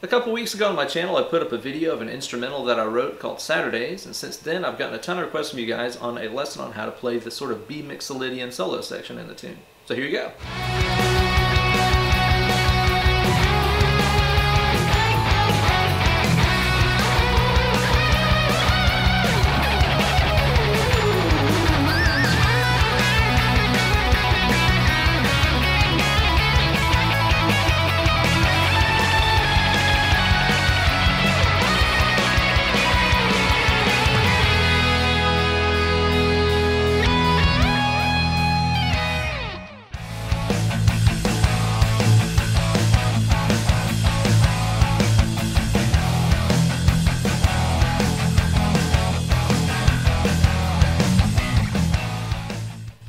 A couple weeks ago on my channel I put up a video of an instrumental that I wrote called Saturdays, and since then I've gotten a ton of requests from you guys on a lesson on how to play the sort of B Mixolydian solo section in the tune. So here you go.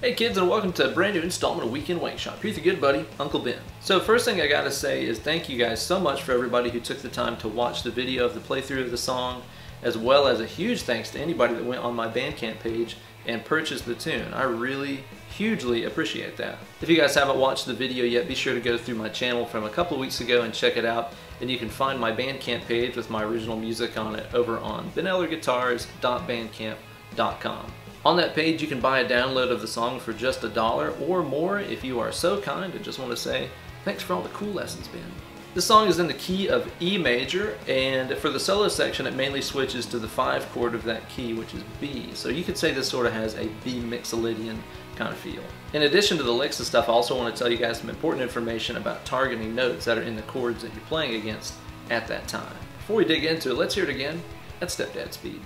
Hey kids, and welcome to a brand new installment of Weekend Wankshop. Here's your good buddy, Uncle Ben. So first thing I gotta say is thank you guys so much for everybody who took the time to watch the video of the playthrough of the song, as well as a huge thanks to anybody that went on my Bandcamp page and purchased the tune. I really hugely appreciate that. If you guys haven't watched the video yet, be sure to go through my channel from a couple of weeks ago and check it out. And you can find my Bandcamp page with my original music on it over on benellerguitars.bandcamp.com. On that page you can buy a download of the song for just $1 or more if you are so kind and just want to say thanks for all the cool lessons, Ben. This song is in the key of E major, and for the solo section it mainly switches to the 5 chord of that key, which is B. So you could say this sort of has a B Mixolydian kind of feel. In addition to the licks and stuff, I also want to tell you guys some important information about targeting notes that are in the chords that you're playing against at that time. Before we dig into it, let's hear it again at stepdad speed.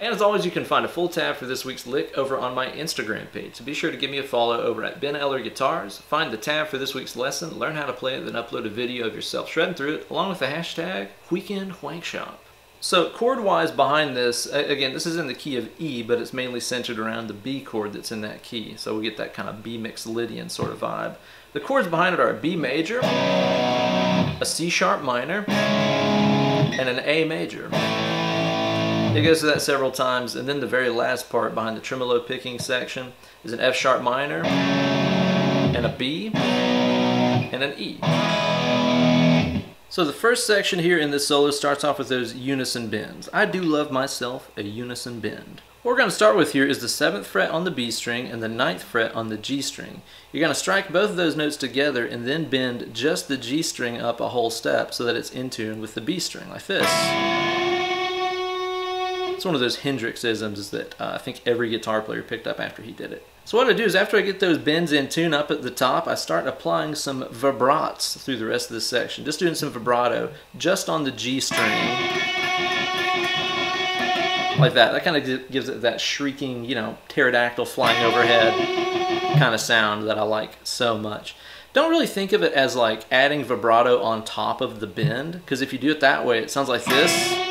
And as always, you can find a full tab for this week's lick over on my Instagram page, so be sure to give me a follow over at Ben Eller Guitars. Find the tab for this week's lesson, learn how to play it, then upload a video of yourself shredding through it, along with the hashtag Weekend Wankshop. So chord-wise behind this, again, this is in the key of E, but it's mainly centered around the B chord that's in that key, so we get that kind of B Mixolydian sort of vibe. The chords behind it are a B major, a C sharp minor, and an A major. It goes to that several times, and then the very last part behind the tremolo picking section is an F sharp minor, and a B, and an E. So the first section here in this solo starts off with those unison bends. I do love myself a unison bend. What we're going to start with here is the 7th fret on the B string and the 9th fret on the G string. You're going to strike both of those notes together and then bend just the G string up a whole step so that it's in tune with the B string, like this. It's one of those Hendrix-isms that I think every guitar player picked up after he did it. So what I do is after I get those bends in tune up at the top, I start applying some vibrats through the rest of this section. Just doing some vibrato just on the G string. Like that. That kind of gives it that shrieking, you know, pterodactyl flying overhead kind of sound that I like so much. Don't really think of it as like adding vibrato on top of the bend, because if you do it that way, it sounds like this.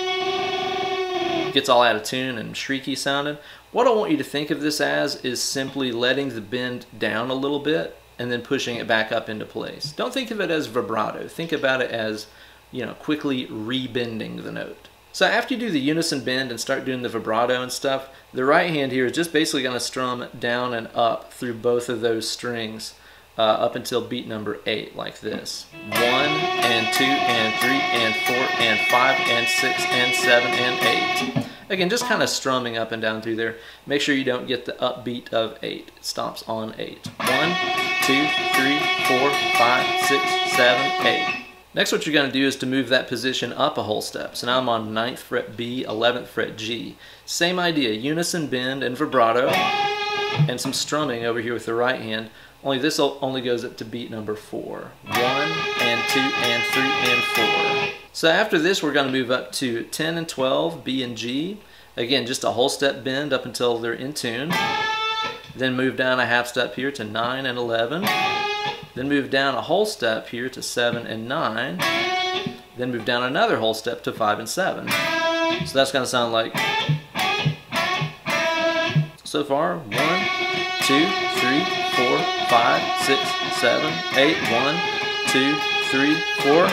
Gets all out of tune and shrieky sounding. What I want you to think of this as is simply letting the bend down a little bit and then pushing it back up into place. Don't think of it as vibrato. Think about it as, you know, quickly rebending the note. So after you do the unison bend and start doing the vibrato and stuff, the right hand here is just basically going to strum down and up through both of those strings up until beat number 8, like this. 1 and 2 and 3 and 4 and 5 and 6 and 7 and 8. Again, just kind of strumming up and down through there. Make sure you don't get the upbeat of 8. It stops on 8. 1, 2, 3, 4, 5, 6, 7, 8. Next, what you're going to do is to move that position up a whole step. So now I'm on 9th fret B, 11th fret G. Same idea, unison bend and vibrato, and some strumming over here with the right hand. Only this only goes up to beat number 4. 1 and 2 and 3 and 4. So after this we're going to move up to 10 and 12, B and G. Again, just a whole step bend up until they're in tune. then move down a half step here to 9 and 11, then move down a whole step here to 7 and 9, then move down another whole step to 5 and 7. So that's going to sound like, so far, 1, 2, 3, 4, 5, 6, 7, 8, 1, 2, 3, 4.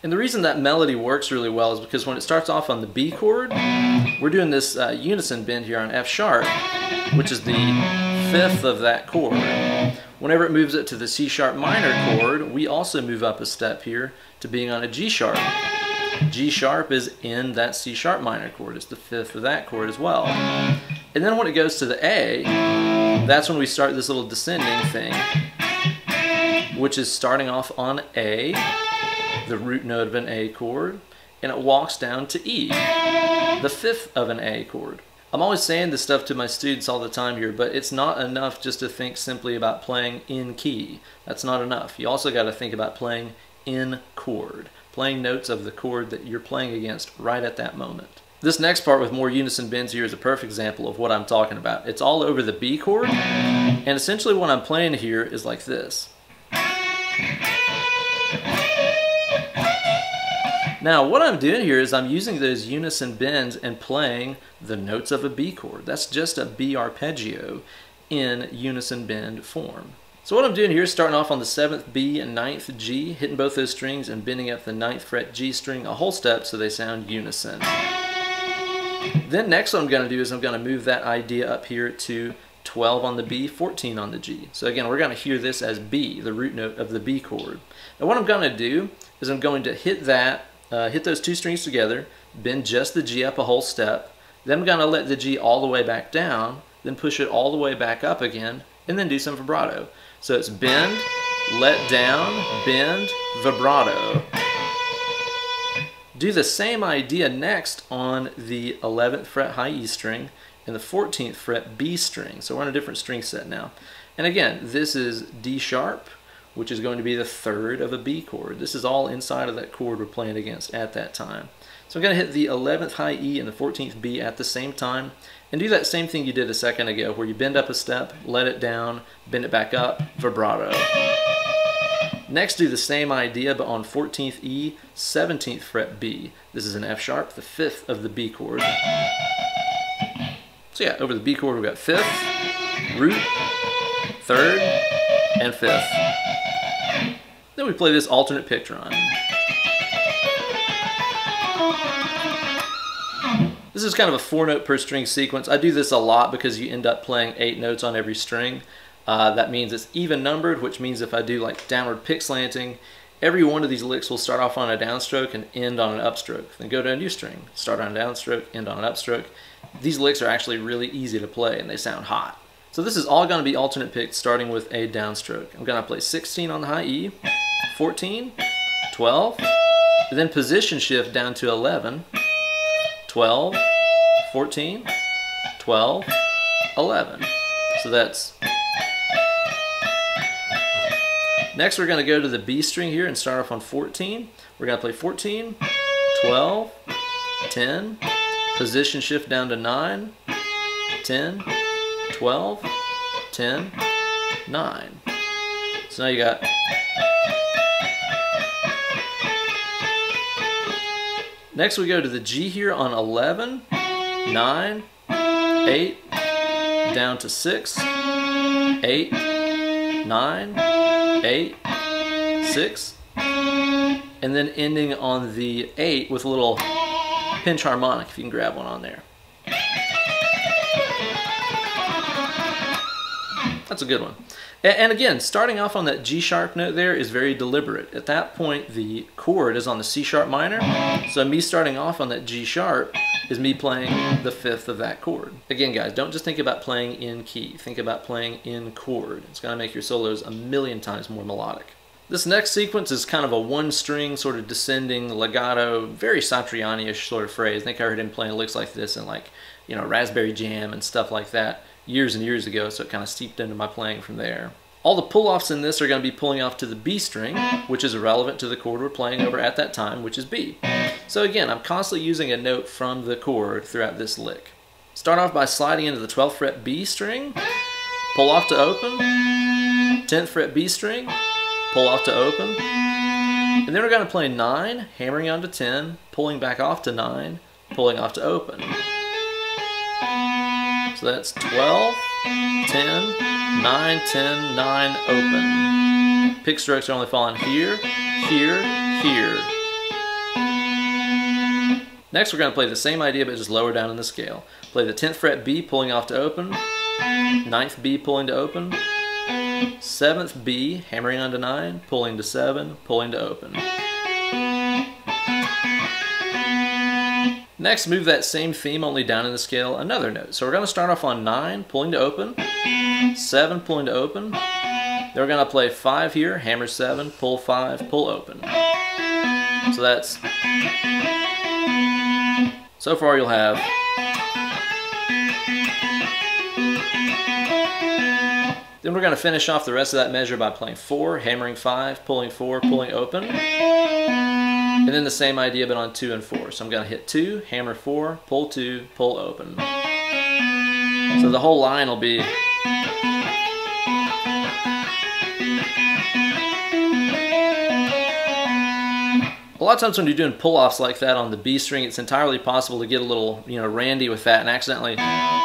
And the reason that melody works really well is because when it starts off on the B chord, we're doing this unison bend here on F sharp, which is the 5th of that chord. Whenever it moves it to the C sharp minor chord, we also move up a step here to being on a G sharp. G sharp is in that C sharp minor chord. It's the 5th of that chord as well. And then when it goes to the A, that's when we start this little descending thing, which is starting off on A, the root note of an A chord, and it walks down to E, the 5th of an A chord. I'm always saying this stuff to my students all the time here, but it's not enough just to think simply about playing in key. That's not enough. You also got to think about playing in chord, playing notes of the chord that you're playing against right at that moment. This next part with more unison bends here is a perfect example of what I'm talking about. It's all over the B chord, and essentially what I'm playing here is like this. Now what I'm doing here is I'm using those unison bends and playing the notes of a B chord. That's just a B arpeggio in unison bend form. So what I'm doing here is starting off on the 7th B and 9th G, hitting both those strings and bending up the 9th fret G string a whole step so they sound unison. Then next what I'm going to do is I'm going to move that idea up here to 12 on the B, 14 on the G. So again, we're going to hear this as B, the root note of the B chord. Now what I'm going to do is I'm going to hit that, hit those two strings together, bend just the G up a whole step, then I'm going to let the G all the way back down, then push it all the way back up again, and then do some vibrato. So it's bend, let down, bend, vibrato. Do the same idea next on the 11th fret high E string and the 14th fret B string. So we're on a different string set now. And again, this is D sharp, which is going to be the 3rd of a B chord. This is all inside of that chord we're playing against at that time. So I'm going to hit the 11th high E and the 14th B at the same time, and do that same thing you did a second ago, where you bend up a step, let it down, bend it back up, vibrato. Next, do the same idea, but on 14th E, 17th fret B. This is an F sharp, the 5th of the B chord. So yeah, over the B chord we've got 5th, root, 3rd, and 5th. Then we play this alternate pick drum. This is kind of a 4-note per string sequence. I do this a lot because you end up playing 8 notes on every string. That means it's even numbered, which means if I do like downward pick slanting, every one of these licks will start off on a downstroke and end on an upstroke. Then go to a new string, start on a downstroke, end on an upstroke. These licks are actually really easy to play and they sound hot. So this is all going to be alternate picked starting with a downstroke. I'm going to play 16 on the high E, 14, 12, and then position shift down to 11, 12, 14, 12, 11. So that's... Next we're going to go to the B string here and start off on 14. We're going to play 14, 12, 10, position shift down to 9, 10, 12, 10, 9. So now you got... Next we go to the G here on 11, 9, 8, down to 6, 8, 9, 8, 6, and then ending on the 8 with a little pinch harmonic if you can grab one on there. That's a good one. And again, starting off on that G sharp note there is very deliberate. At that point, the chord is on the C sharp minor, so me starting off on that G sharp is me playing the 5th of that chord. Again, guys, don't just think about playing in key. Think about playing in chord. It's going to make your solos a million times more melodic. This next sequence is kind of a one-string sort of descending legato, very Satriani-ish sort of phrase. I think I heard him playing licks like this in like, you know, Raspberry Jam and stuff like that years and years ago, so it kind of seeped into my playing from there. All the pull-offs in this are going to be pulling off to the B string, which is irrelevant to the chord we're playing over at that time, which is B. So again, I'm constantly using a note from the chord throughout this lick. Start off by sliding into the 12th fret B string, pull off to open, 10th fret B string, pull off to open, and then we're going to play 9, hammering onto 10, pulling back off to 9, pulling off to open. So that's 12, 10, 9, 10, 9, open. Pick strokes are only falling here, here, here. Next we're going to play the same idea but just lower down in the scale. Play the 10th fret B pulling off to open, 9th B pulling to open, 7th B hammering onto 9, pulling to 7, pulling to open. Next, move that same theme only down in the scale another note. So we're going to start off on 9, pulling to open, 7, pulling to open. Then we're going to play 5 here, hammer 7, pull 5, pull open. So that's... So far you'll have... Then we're going to finish off the rest of that measure by playing 4, hammering 5, pulling 4, pulling open. And then the same idea but on 2 and 4. So I'm going to hit 2, hammer 4, pull 2, pull open. So the whole line will be... A lot of times when you're doing pull-offs like that on the B string, it's entirely possible to get a little, randy with that and accidentally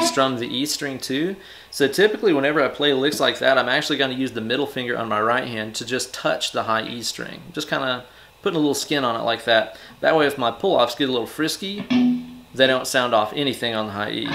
strum the E string too. So typically whenever I play licks like that, I'm actually going to use the middle finger on my right hand to just touch the high E string. Just kind of putting a little skin on it like that. That way if my pull-offs get a little frisky, they don't sound off anything on the high E.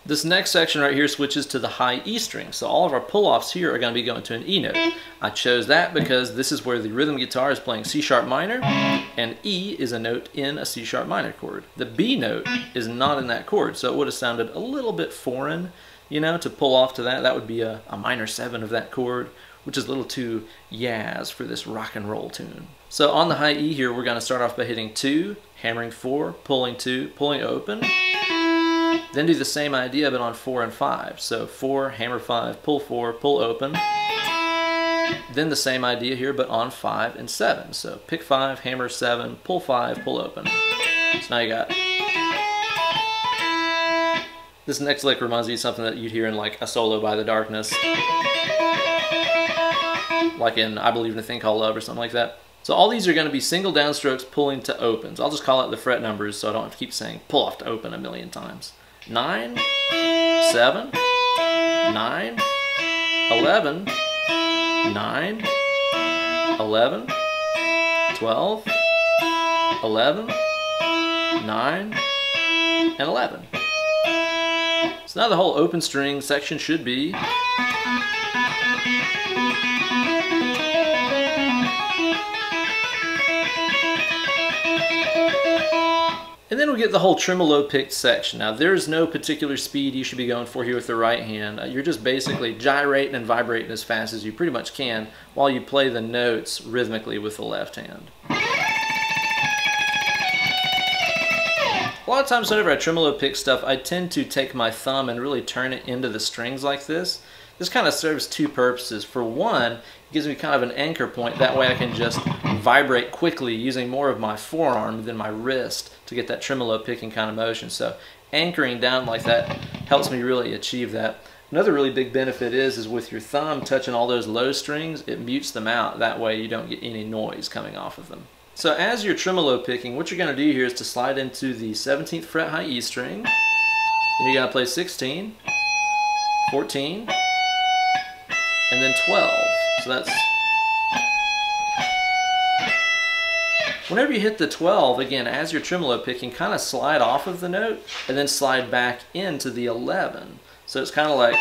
This next section right here switches to the high E string, so all of our pull-offs here are going to be going to an E note. I chose that because this is where the rhythm guitar is playing C sharp minor, and E is a note in a C sharp minor chord. The B note is not in that chord, so it would have sounded a little bit foreign, to pull off to that. That would be a minor 7 of that chord, which is a little too yaz for this rock and roll tune. So on the high E here, we're going to start off by hitting 2, hammering 4, pulling 2, pulling open. Then do the same idea but on 4 and 5. So 4, hammer 5, pull 4, pull open. Then the same idea here but on 5 and 7. So pick 5, hammer 7, pull 5, pull open. So now you got... This next lick reminds me of something that you'd hear in like a solo by The Darkness. Like in I Believe in a Thing Called Love or something like that. So all these are going to be single downstrokes pulling to opens. I'll just call out the fret numbers so I don't have to keep saying pull off to open a million times. 9, 7, 9, 11, 9, 11, 12, 11, 9, and 11. So now the whole open string section should be... And then we get the whole tremolo picked section. Now there's no particular speed you should be going for here with the right hand. You're just basically gyrating and vibrating as fast as you pretty much can while you play the notes rhythmically with the left hand. A lot of times whenever I tremolo pick stuff, I tend to take my thumb and really turn it into the strings like this. This kind of serves two purposes. For one, it gives me kind of an anchor point. That way I can just vibrate quickly using more of my forearm than my wrist to get that tremolo picking kind of motion. So anchoring down like that helps me really achieve that. Another really big benefit is with your thumb touching all those low strings, it mutes them out. That way you don't get any noise coming off of them. So as you're tremolo picking, what you're going to do here is to slide into the 17th fret high E string. Then you're going to play 16, 14, and then 12. So that's... Whenever you hit the 12, again, as you're tremolo picking, kind of slide off of the note and then slide back into the 11. So it's kind of like...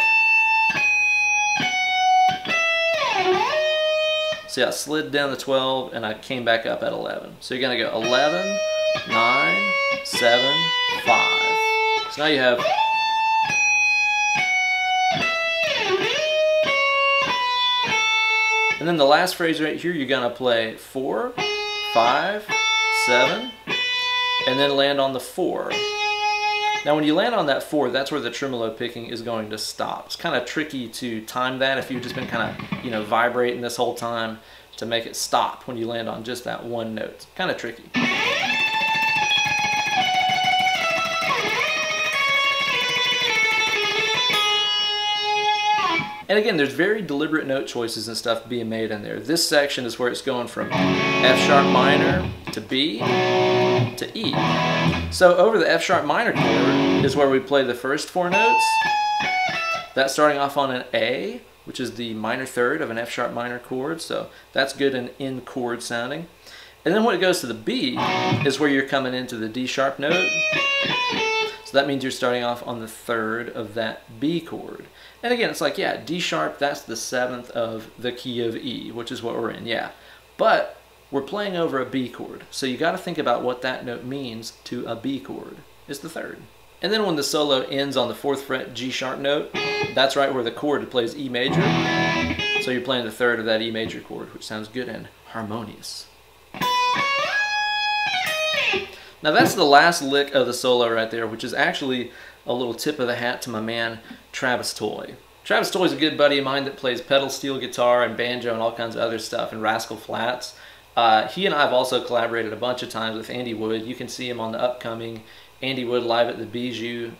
See, I slid down the 12 and I came back up at 11. So you're going to go 11, 9, 7, 5. So now you have... And then the last phrase right here, you're going to play 4, 5, 7, and then land on the 4. Now when you land on that 4, that's where the tremolo picking is going to stop. It's kind of tricky to time that if you've just been kind of, vibrating this whole time to make it stop when you land on just that one note. It's kind of tricky. And again, there's very deliberate note choices and stuff being made in there. This section is where it's going from F sharp minor to B to E. So over the F sharp minor chord is where we play the first 4 notes. That's starting off on an A, which is the minor third of an F sharp minor chord, so that's good and in chord sounding. And then when it goes to the B is where you're coming into the D sharp note. So that means you're starting off on the 3rd of that B chord. And again, it's like, yeah, D sharp, that's the 7th of the key of E, which is what we're in, yeah. But we're playing over a B chord, so you got to think about what that note means to a B chord. It's the 3rd. And then when the solo ends on the 4th fret G sharp note, that's right where the chord plays E major. So you're playing the 3rd of that E major chord, which sounds good and harmonious. Now that's the last lick of the solo right there, which is actually a little tip of the hat to my man Travis Toy. Travis Toy's a good buddy of mine that plays pedal steel guitar and banjo and all kinds of other stuff and Rascal Flats. He and I have also collaborated a bunch of times with Andy Wood. You can see him on the upcoming Andy Wood Live at the Bijou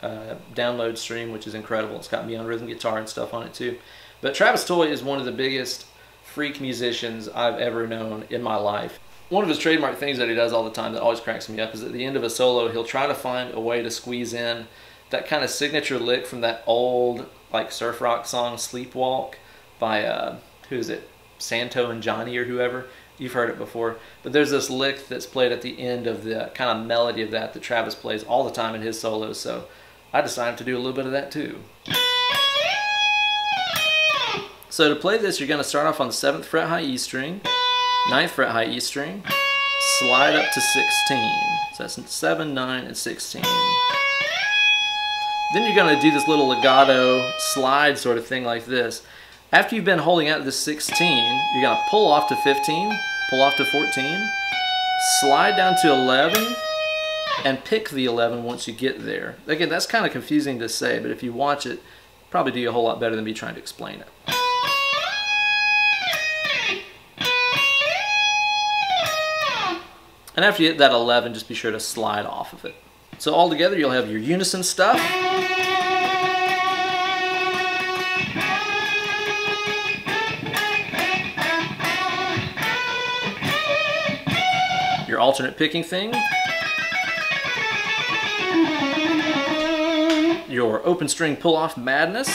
download stream, which is incredible. It's got me on rhythm guitar and stuff on it too. But Travis Toy is one of the biggest freak musicians I've ever known in my life. One of his trademark things that he does all the time that always cracks me up is at the end of a solo, he'll try to find a way to squeeze in that kind of signature lick from that old like surf rock song Sleepwalk by, who is it, Santo and Johnny or whoever. You've heard it before. But there's this lick that's played at the end of the kind of melody of that Travis plays all the time in his solos, so I decided to do a little bit of that too. So to play this, you're going to start off on the 7th fret high E string, 9th fret high E string, slide up to 16. So that's 7, 9, and 16. Then you're going to do this little legato slide sort of thing like this. After you've been holding out this 16, you're going to pull off to 15, pull off to 14, slide down to 11, and pick the 11 once you get there. Again, that's kind of confusing to say, but if you watch it, probably do a whole lot better than me trying to explain it. And after you hit that 11, just be sure to slide off of it. So all together, you'll have your unison stuff. Your alternate picking thing. Your open string pull-off madness.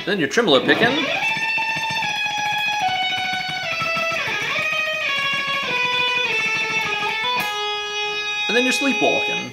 Then your tremolo picking. And then you're sleepwalking.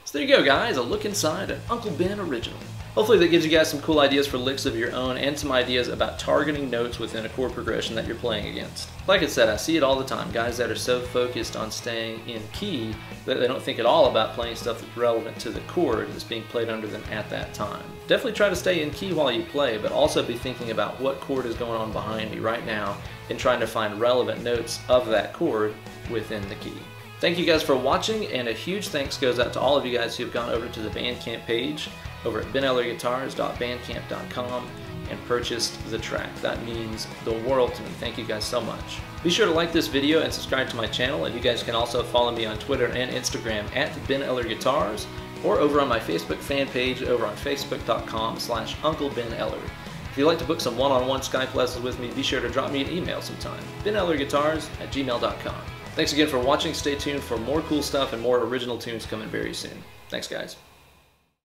So there you go, guys, a look inside an Uncle Ben original. Hopefully that gives you guys some cool ideas for licks of your own and some ideas about targeting notes within a chord progression that you're playing against. Like I said, I see it all the time, guys that are so focused on staying in key that they don't think at all about playing stuff that's relevant to the chord that's being played under them at that time. Definitely try to stay in key while you play, but also be thinking about what chord is going on behind me right now and trying to find relevant notes of that chord within the key. Thank you guys for watching, and a huge thanks goes out to all of you guys who have gone over to the Bandcamp page over at benellerguitars.bandcamp.com and purchased the track. That means the world to me. Thank you guys so much. Be sure to like this video and subscribe to my channel, and you guys can also follow me on Twitter and Instagram at benellerguitars or over on my Facebook fan page over on facebook.com/UncleBenEller. If you'd like to book some one-on-one Skype lessons with me, be sure to drop me an email sometime, benellerguitars@gmail.com. Thanks again for watching. Stay tuned for more cool stuff and more original tunes coming very soon. Thanks, guys.